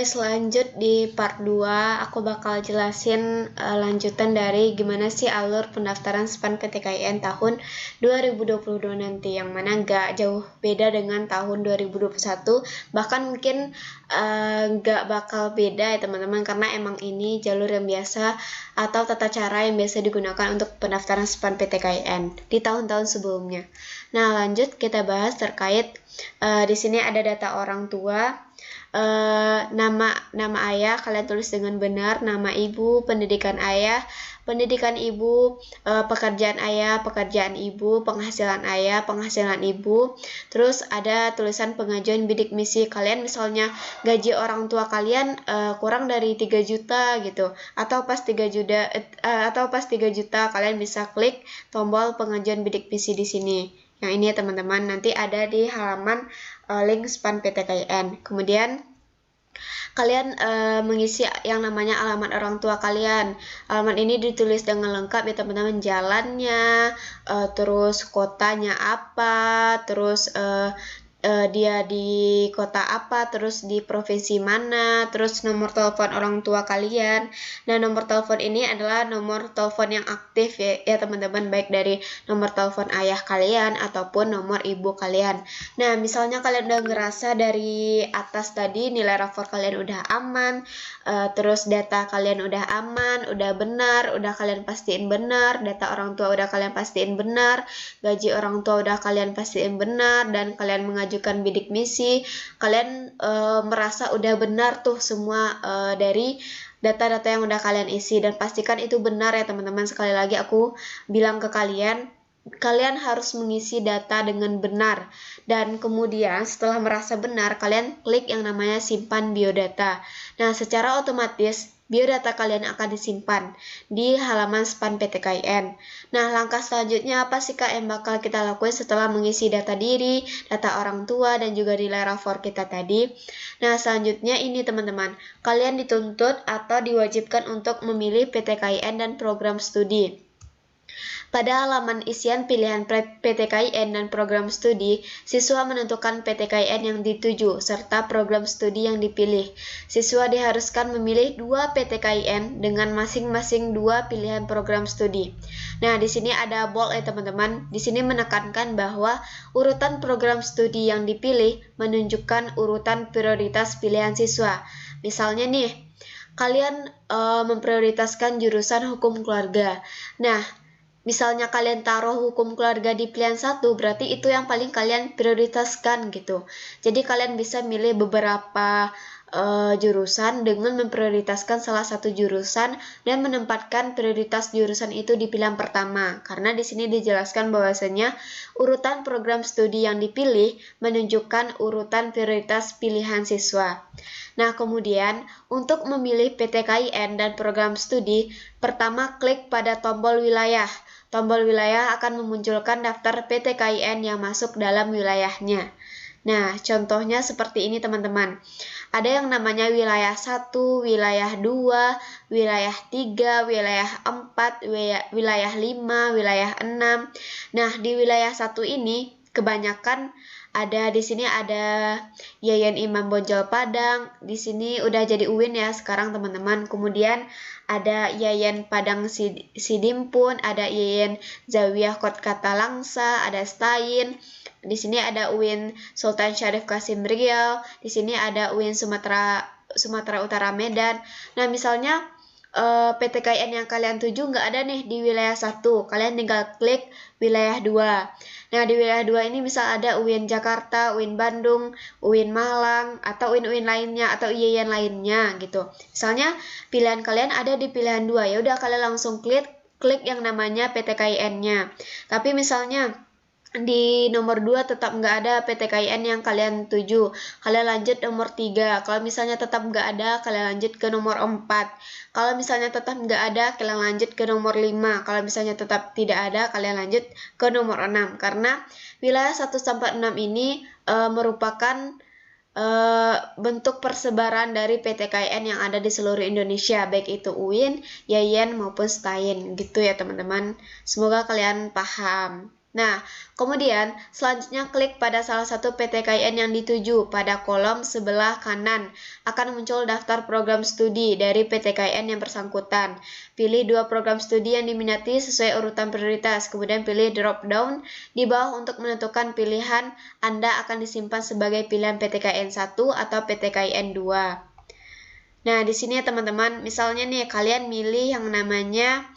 Selanjut di part 2 aku bakal jelasin lanjutan dari gimana sih alur pendaftaran SPAN PTKIN tahun 2022 nanti, yang mana nggak jauh beda dengan tahun 2021, bahkan mungkin nggak bakal beda ya teman-teman, karena emang ini jalur yang biasa atau tata cara yang biasa digunakan untuk pendaftaran SPAN PTKIN di tahun-tahun sebelumnya. Nah, lanjut kita bahas terkait di sini ada data orang tua. Nama ayah kalian tulis dengan benar, nama ibu, pendidikan ayah, pendidikan ibu, pekerjaan ayah, pekerjaan ibu, penghasilan ayah, penghasilan ibu. Terus ada tulisan pengajuan bidik misi kalian, misalnya gaji orang tua kalian kurang dari 3 juta gitu, atau pas 3 juta kalian bisa klik tombol pengajuan bidik misi di sini. Yang ini ya teman-teman, nanti ada di halaman link SPAN PTKIN. Kemudian kalian mengisi yang namanya alamat orang tua kalian. Alamat ini ditulis dengan lengkap ya teman-teman, jalannya, terus kotanya apa, terus dia di kota apa, terus di provinsi mana, terus nomor telepon orang tua kalian. Nah, nomor telepon ini adalah nomor telepon yang aktif ya teman-teman, baik dari nomor telepon ayah kalian ataupun nomor ibu kalian. Nah, misalnya kalian udah ngerasa dari atas tadi nilai rapor kalian udah aman, terus data kalian udah aman, udah benar, udah kalian pastiin benar, data orang tua udah kalian pastiin benar, gaji orang tua udah kalian pastiin benar, dan kalian mengajukan bidik misi, kalian merasa udah benar tuh semua dari data-data yang udah kalian isi, dan pastikan itu benar ya teman-teman. Sekali lagi aku bilang ke kalian harus mengisi data dengan benar, dan kemudian setelah merasa benar kalian klik yang namanya simpan biodata. Nah, secara otomatis biodata kalian akan disimpan di halaman SPAN PTKIN. Nah, langkah selanjutnya apa sih Kak yang bakal kita lakuin setelah mengisi data diri, data orang tua, dan juga nilai rapor kita tadi? Nah, selanjutnya ini teman-teman, kalian dituntut atau diwajibkan untuk memilih PTKIN dan program studi. Pada halaman isian pilihan PTKIN dan program studi, siswa menentukan PTKIN yang dituju serta program studi yang dipilih. Siswa diharuskan memilih 2 PTKIN dengan masing-masing 2 pilihan program studi. Nah, di sini ada bold ya teman-teman. Di sini menekankan bahwa urutan program studi yang dipilih menunjukkan urutan prioritas pilihan siswa. Misalnya nih, kalian memprioritaskan jurusan hukum keluarga. Nah, misalnya kalian taruh hukum keluarga di pilihan 1, berarti itu yang paling kalian prioritaskan gitu. Jadi kalian bisa milih beberapa jurusan dengan memprioritaskan salah satu jurusan dan menempatkan prioritas jurusan itu di pilihan pertama. Karena di sini dijelaskan bahwasanya urutan program studi yang dipilih menunjukkan urutan prioritas pilihan siswa. Nah, kemudian untuk memilih PTKIN dan program studi, pertama klik pada tombol wilayah. Tombol wilayah akan memunculkan daftar PTKIN yang masuk dalam wilayahnya. Nah, contohnya seperti ini teman-teman. Ada yang namanya wilayah 1, wilayah 2, wilayah 3, wilayah 4, wilayah 5, wilayah 6. Nah, di wilayah 1 ini kebanyakan ada di sini ada Yayan Imam Bonjol Padang. Di sini udah jadi UIN ya sekarang teman-teman. Kemudian ada Yayan Padang Sidimpun, ada Yayan Zawiyah Kotkata Langsa, ada Stain. Di sini ada UIN Sultan Syarif Kasim Riau. Di sini ada UIN Sumatera Utara Medan. Nah, misalnya PTKIN yang kalian tuju nggak ada nih di wilayah 1. Kalian tinggal klik wilayah 2. Nah, di wilayah 2 ini misal ada UIN Jakarta, UIN Bandung, UIN Malang, atau UIN lainnya, atau IAIN lainnya gitu. Misalnya pilihan kalian ada di pilihan 2, ya udah kalian langsung klik yang namanya PTKIN-nya. Tapi misalnya di nomor 2 tetap nggak ada PTKIN yang kalian tuju, kalian lanjut nomor 3. Kalau misalnya tetap nggak ada, kalian lanjut ke nomor 4. Kalau misalnya tetap nggak ada, kalian lanjut ke nomor 5. Kalau misalnya tetap tidak ada, kalian lanjut ke nomor 6. Karena wilayah 1-6 ini merupakan bentuk persebaran dari PTKIN yang ada di seluruh Indonesia, baik itu UIN, YAIN maupun STAIN gitu ya teman-teman. Semoga kalian paham. Nah, kemudian selanjutnya klik pada salah satu PTKIN yang dituju. Pada kolom sebelah kanan akan muncul daftar program studi dari PTKIN yang bersangkutan. Pilih 2 program studi yang diminati sesuai urutan prioritas. Kemudian pilih drop down di bawah untuk menentukan pilihan Anda akan disimpan sebagai pilihan PTKIN 1 atau PTKIN 2. Nah, di sini ya teman-teman, misalnya nih kalian milih yang namanya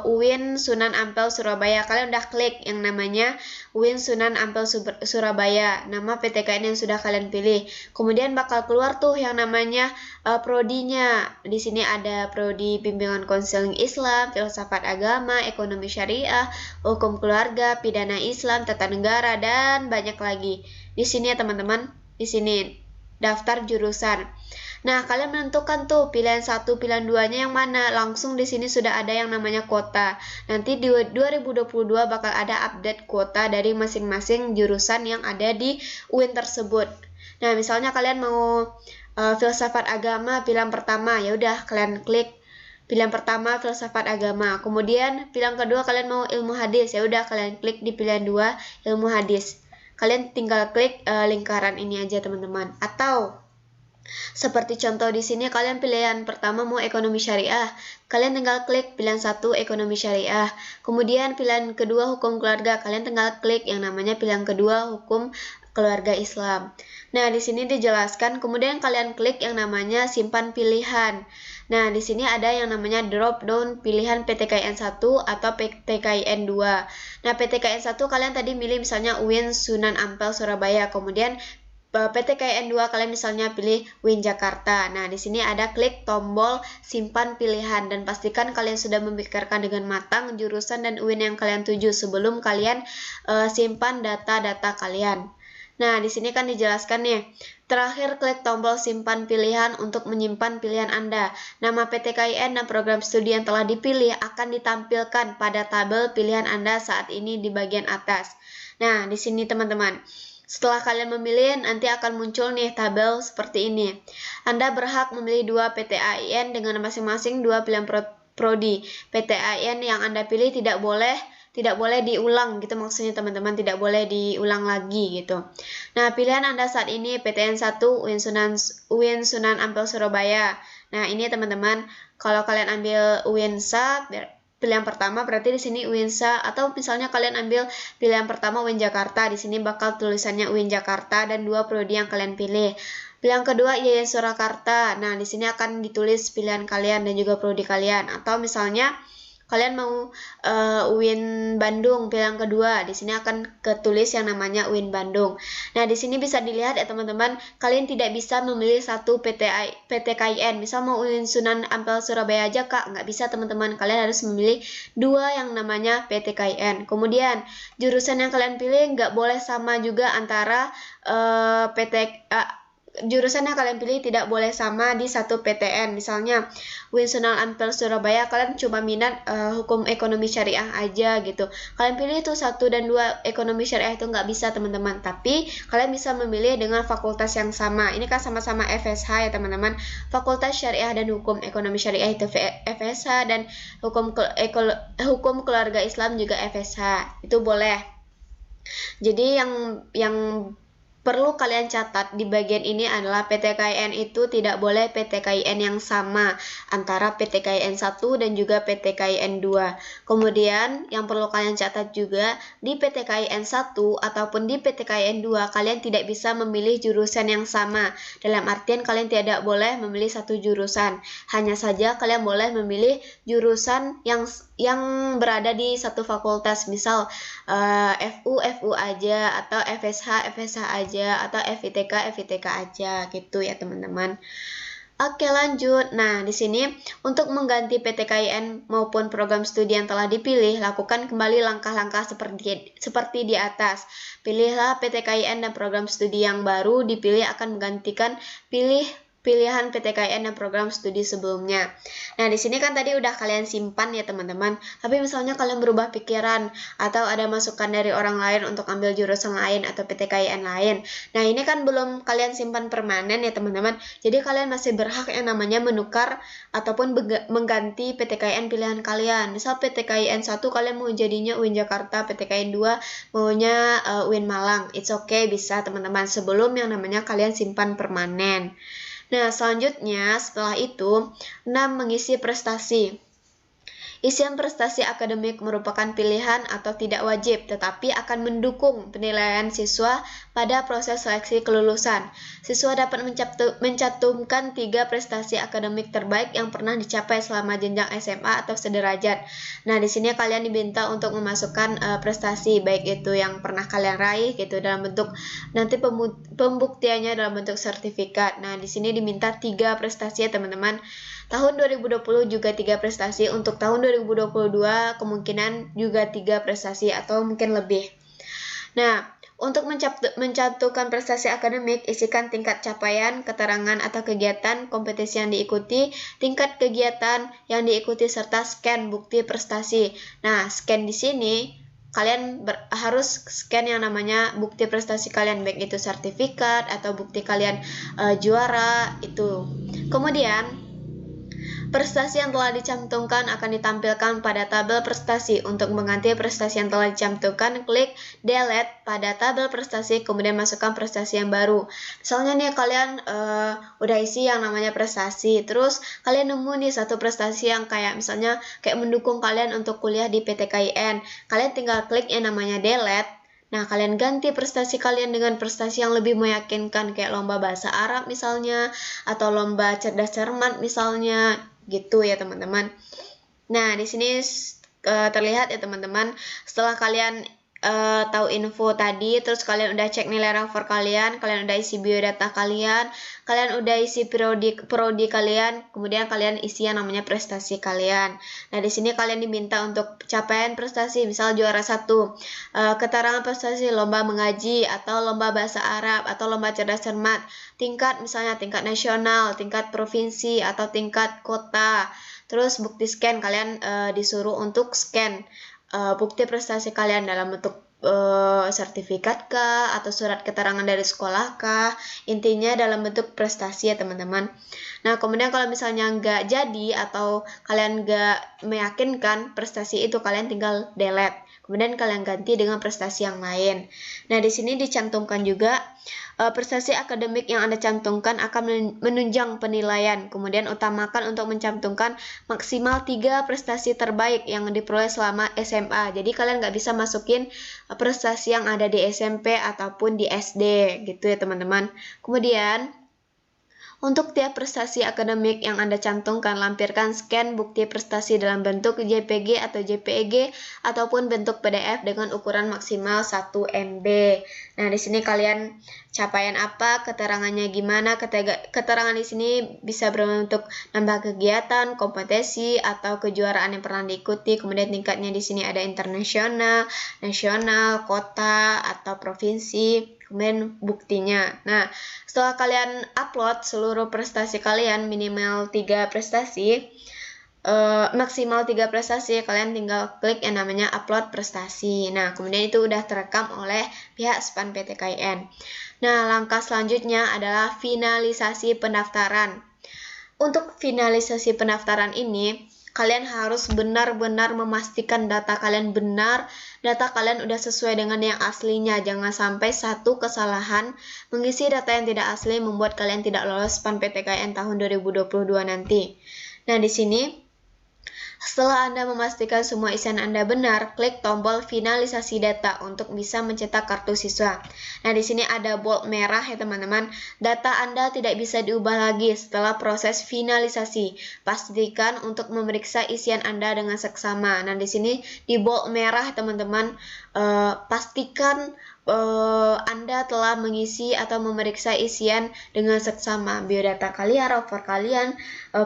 UIN Sunan Ampel Surabaya. Kalian udah klik yang namanya UIN Sunan Ampel Surabaya, nama PTKIN yang sudah kalian pilih. Kemudian bakal keluar tuh yang namanya prodinya. Di sini ada prodi bimbingan konseling Islam, filsafat agama, ekonomi syariah, hukum keluarga, pidana Islam, tata negara, dan banyak lagi. Di sini ya teman-teman, di sini daftar jurusan. Nah, kalian menentukan tuh pilihan 1, pilihan 2-nya yang mana. Langsung di sini sudah ada yang namanya kuota. Nanti di 2022 bakal ada update kuota dari masing-masing jurusan yang ada di UIN tersebut. Nah, misalnya kalian mau filsafat agama pilihan pertama, ya udah kalian klik pilihan pertama filsafat agama. Kemudian pilihan kedua kalian mau ilmu hadis, ya udah kalian klik di pilihan 2 ilmu hadis. Kalian tinggal klik lingkaran ini aja teman-teman. Atau seperti contoh di sini kalian pilihan pertama mau ekonomi syariah, kalian tinggal klik pilihan 1 ekonomi syariah. Kemudian pilihan kedua hukum keluarga, kalian tinggal klik yang namanya pilihan kedua hukum keluarga Islam. Nah, di sini dijelaskan, kemudian kalian klik yang namanya simpan pilihan. Nah, di sini ada yang namanya drop down pilihan PTKIN 1 atau PTKIN 2. Nah, PTKIN 1 kalian tadi milih misalnya UIN Sunan Ampel Surabaya, kemudian PTKIN 2 kalian misalnya pilih UIN Jakarta. Nah, di sini ada klik tombol simpan pilihan dan pastikan kalian sudah memikirkan dengan matang jurusan dan UIN yang kalian tuju sebelum kalian simpan data-data kalian. Nah, di sini kan dijelaskan nih. Terakhir klik tombol simpan pilihan untuk menyimpan pilihan Anda. Nama PTKIN dan program studi yang telah dipilih akan ditampilkan pada tabel pilihan Anda saat ini di bagian atas. Nah, di sini teman-teman, setelah kalian memilih, nanti akan muncul nih tabel seperti ini. Anda berhak memilih 2 PTKIN dengan masing-masing 2 pilihan prodi. PTKIN yang Anda pilih tidak boleh diulang gitu, maksudnya teman-teman, tidak boleh diulang lagi gitu. Nah, pilihan Anda saat ini PTN 1 UIN Sunan Ampel Surabaya. Nah, ini teman-teman, kalau kalian ambil UINSA pilihan pertama berarti di sini UINSA, atau misalnya kalian ambil pilihan pertama UIN Jakarta, di sini bakal tulisannya UIN Jakarta dan 2 prodi yang kalian pilih. Pilihan kedua IAIN Surakarta. Nah, di sini akan ditulis pilihan kalian dan juga prodi kalian. Atau misalnya kalian mau UIN Bandung pilihan kedua, di sini akan ketulis yang namanya UIN Bandung. Nah, di sini bisa dilihat ya teman-teman, kalian tidak bisa memilih satu PTKIN. Misal mau UIN Sunan Ampel Surabaya aja Kak, nggak bisa teman-teman. Kalian harus memilih 2 yang namanya PTKIN. Kemudian jurusan yang kalian pilih nggak boleh sama juga antara jurusan yang kalian pilih tidak boleh sama di satu PTN. Misalnya UIN Sunan Ampel Surabaya kalian cuma minat hukum ekonomi syariah aja gitu, kalian pilih itu 1 dan 2 ekonomi syariah, itu nggak bisa teman-teman. Tapi kalian bisa memilih dengan fakultas yang sama. Ini kan sama-sama FSH ya teman-teman, fakultas syariah dan hukum ekonomi syariah itu FSH, dan hukum keluarga Islam juga FSH, itu boleh. Jadi yang perlu kalian catat di bagian ini adalah PTKIN itu tidak boleh PTKIN yang sama antara PTKIN 1 dan juga PTKIN 2. Kemudian yang perlu kalian catat juga, di PTKIN 1 ataupun di PTKIN 2 kalian tidak bisa memilih jurusan yang sama. Dalam artian kalian tidak boleh memilih satu jurusan. Hanya saja kalian boleh memilih jurusan yang berada di satu fakultas. Misal FU aja, atau FSH aja, atau FITK aja gitu ya teman-teman. Oke, lanjut. Nah, di sini untuk mengganti PTKIN maupun program studi yang telah dipilih, lakukan kembali langkah-langkah seperti di atas. Pilihlah PTKIN dan program studi yang baru dipilih akan menggantikan pilih pilihan PTKIN dan program studi sebelumnya. Nah, di sini kan tadi udah kalian simpan ya teman-teman. Tapi misalnya kalian berubah pikiran atau ada masukan dari orang lain untuk ambil jurusan lain atau PTKIN lain. Nah, ini kan belum kalian simpan permanen ya teman-teman. Jadi kalian masih berhak yang namanya menukar ataupun mengganti PTKIN pilihan kalian. Misal PTKIN 1 kalian mau jadinya UIN Jakarta, PTKIN 2 maunya UIN Malang. It's okay, bisa teman-teman, sebelum yang namanya kalian simpan permanen. Nah, selanjutnya setelah itu, 6. Mengisi prestasi. Isian prestasi akademik merupakan pilihan atau tidak wajib, tetapi akan mendukung penilaian siswa pada proses seleksi kelulusan. Siswa dapat mencantumkan 3 prestasi akademik terbaik yang pernah dicapai selama jenjang SMA atau sederajat. Nah, di sini kalian diminta untuk memasukkan prestasi, baik itu yang pernah kalian raih gitu dalam bentuk nanti pembuktiannya dalam bentuk sertifikat. Nah, di sini diminta 3 prestasi ya teman-teman. Tahun 2020 juga 3 prestasi, untuk tahun 2022 kemungkinan juga 3 prestasi atau mungkin lebih. Nah, untuk mencantumkan prestasi akademik, isikan tingkat capaian, keterangan atau kegiatan kompetisi yang diikuti, tingkat kegiatan yang diikuti, serta scan bukti prestasi. Nah, scan di sini kalian harus scan yang namanya bukti prestasi kalian, baik itu sertifikat atau bukti kalian juara itu. Kemudian prestasi yang telah dicantumkan akan ditampilkan pada tabel prestasi. Untuk mengganti prestasi yang telah dicantumkan, klik delete pada tabel prestasi, kemudian masukkan prestasi yang baru. Misalnya nih kalian udah isi yang namanya prestasi, terus kalian nemu nih satu prestasi yang kayak misalnya kayak mendukung kalian untuk kuliah di PTKIN. Kalian tinggal klik yang namanya delete. Nah, kalian ganti prestasi kalian dengan prestasi yang lebih meyakinkan, kayak lomba bahasa Arab misalnya, atau lomba cerdas cermat misalnya, gitu ya teman-teman. Nah, di sini terlihat ya teman-teman, setelah kalian tahu info tadi, terus kalian udah cek nilai rapor kalian udah isi biodata kalian udah isi prodi kalian, kemudian kalian isi yang namanya prestasi kalian. Nah, di sini kalian diminta untuk capaian prestasi, misal juara 1, keterangan prestasi lomba mengaji atau lomba bahasa Arab atau lomba cerdas cermat, tingkat misalnya tingkat nasional, tingkat provinsi atau tingkat kota. Terus bukti scan, kalian disuruh untuk scan bukti prestasi kalian dalam bentuk sertifikat kah atau surat keterangan dari sekolah kah, intinya dalam bentuk prestasi ya teman-teman. Nah, kemudian kalau misalnya nggak jadi atau kalian nggak meyakinkan prestasi itu, kalian tinggal delete, kemudian kalian ganti dengan prestasi yang lain. Nah, di sini dicantumkan juga prestasi akademik yang Anda cantumkan akan menunjang penilaian. Kemudian utamakan untuk mencantumkan maksimal 3 prestasi terbaik yang diperoleh selama SMA. Jadi kalian nggak bisa masukin prestasi yang ada di SMP ataupun di SD gitu ya teman-teman. Kemudian untuk tiap prestasi akademik yang Anda cantumkan, lampirkan scan bukti prestasi dalam bentuk JPG atau JPEG ataupun bentuk PDF dengan ukuran maksimal 1 MB. Nah, di sini kalian capaian apa, keterangannya gimana? Keterangan di sini bisa berbentuk nambah kegiatan, kompetisi atau kejuaraan yang pernah diikuti. Kemudian tingkatnya di sini ada internasional, nasional, kota atau provinsi. Kemudian buktinya. Nah, setelah kalian upload seluruh prestasi kalian, minimal 3 prestasi, maksimal 3 prestasi, kalian tinggal klik yang namanya upload prestasi. Nah, kemudian itu udah terekam oleh pihak SPAN PTKIN. Nah, langkah selanjutnya adalah finalisasi pendaftaran. Untuk finalisasi pendaftaran ini, kalian harus benar-benar memastikan data kalian benar, data kalian udah sesuai dengan yang aslinya. Jangan sampai satu kesalahan mengisi data yang tidak asli membuat kalian tidak lolos SPAN PTKIN tahun 2022 nanti. Nah, di sini setelah Anda memastikan semua isian Anda benar, klik tombol finalisasi data untuk bisa mencetak kartu siswa. Nah, di sini ada bold merah ya teman-teman. Data Anda tidak bisa diubah lagi setelah proses finalisasi. Pastikan untuk memeriksa isian Anda dengan seksama. Nah, di sini di bold merah teman-teman, pastikan Anda telah mengisi atau memeriksa isian dengan seksama, biodata kalian, rapor kalian,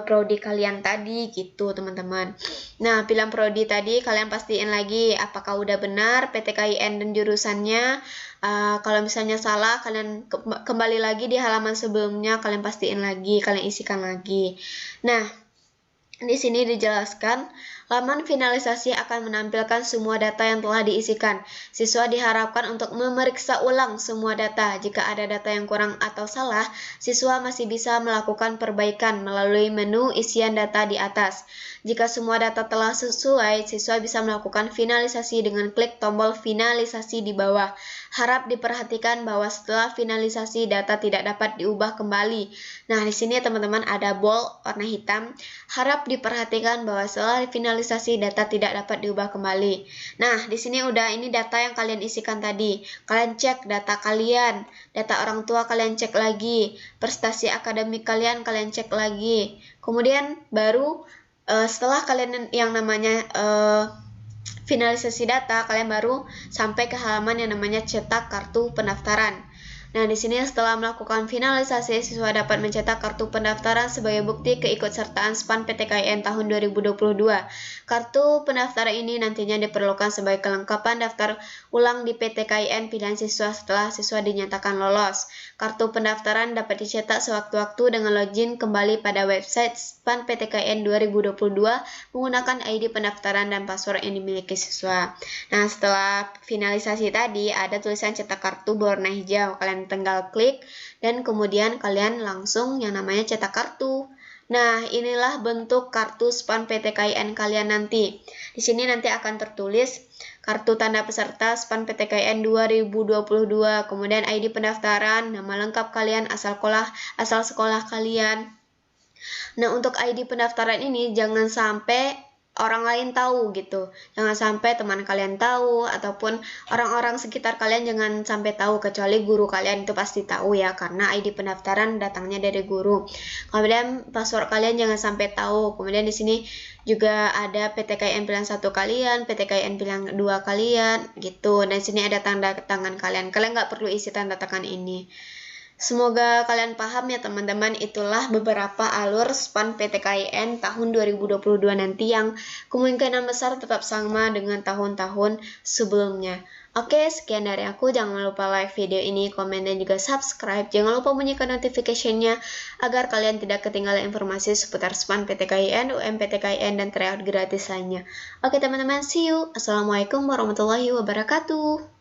prodi kalian tadi gitu teman-teman. Nah, pilihan prodi tadi kalian pastiin lagi apakah udah benar PTKIN dan jurusannya. Kalau misalnya salah, kalian kembali lagi di halaman sebelumnya, kalian pastiin lagi, kalian isikan lagi. Nah, di sini dijelaskan, laman finalisasi akan menampilkan semua data yang telah diisikan. Siswa diharapkan untuk memeriksa ulang semua data. Jika ada data yang kurang atau salah, siswa masih bisa melakukan perbaikan melalui menu isian data di atas. Jika semua data telah sesuai, siswa bisa melakukan finalisasi dengan klik tombol finalisasi di bawah. Harap diperhatikan bahwa setelah finalisasi data tidak dapat diubah kembali. Nah, di sini teman-teman ada bold warna hitam. Harap diperhatikan bahwa setelah finalisasi data tidak dapat diubah kembali. Nah, di sini ini data yang kalian isikan tadi. Kalian cek data kalian, data orang tua kalian cek lagi, prestasi akademik kalian cek lagi. Kemudian baru setelah kalian yang namanya finalisasi data, kalian baru sampai ke halaman yang namanya cetak kartu pendaftaran. Nah, di sini setelah melakukan finalisasi, siswa dapat mencetak kartu pendaftaran sebagai bukti keikutsertaan SPAN PTKIN tahun 2022. Kartu pendaftaran ini nantinya diperlukan sebagai kelengkapan daftar ulang di PTKIN pilihan siswa setelah siswa dinyatakan lolos. Kartu pendaftaran dapat dicetak sewaktu-waktu dengan login kembali pada website SPAN PTKIN 2022 menggunakan ID pendaftaran dan password yang dimiliki siswa. Nah, setelah finalisasi tadi ada tulisan cetak kartu berwarna hijau. Kalian tinggal klik dan kemudian kalian langsung yang namanya cetak kartu. Nah, inilah bentuk kartu SPAN PTKIN kalian nanti. Di sini nanti akan tertulis kartu tanda peserta SPAN PTKIN 2022, kemudian ID pendaftaran, nama lengkap kalian, asal sekolah kalian. Nah, untuk ID pendaftaran ini jangan sampai orang lain tahu gitu. Jangan sampai teman kalian tahu ataupun orang-orang sekitar kalian jangan sampai tahu, kecuali guru kalian itu pasti tahu ya, karena ID pendaftaran datangnya dari guru. Kemudian password kalian jangan sampai tahu. Kemudian di sini juga ada PTKIN pilihan 1 kalian, PTKIN pilihan 2 kalian gitu. Dan di sini ada tanda tangan kalian. Kalian nggak perlu isi tanda tangan ini. Semoga kalian paham ya teman-teman, itulah beberapa alur SPAN PTKIN tahun 2022 nanti yang kemungkinan besar tetap sama dengan tahun-tahun sebelumnya. Oke, sekian dari aku. Jangan lupa like video ini, komen, dan juga subscribe. Jangan lupa bunyikan notification-nya agar kalian tidak ketinggalan informasi seputar SPAN PTKIN, UMPTKIN, dan tryout gratis lainnya. Oke teman-teman, see you. Assalamualaikum warahmatullahi wabarakatuh.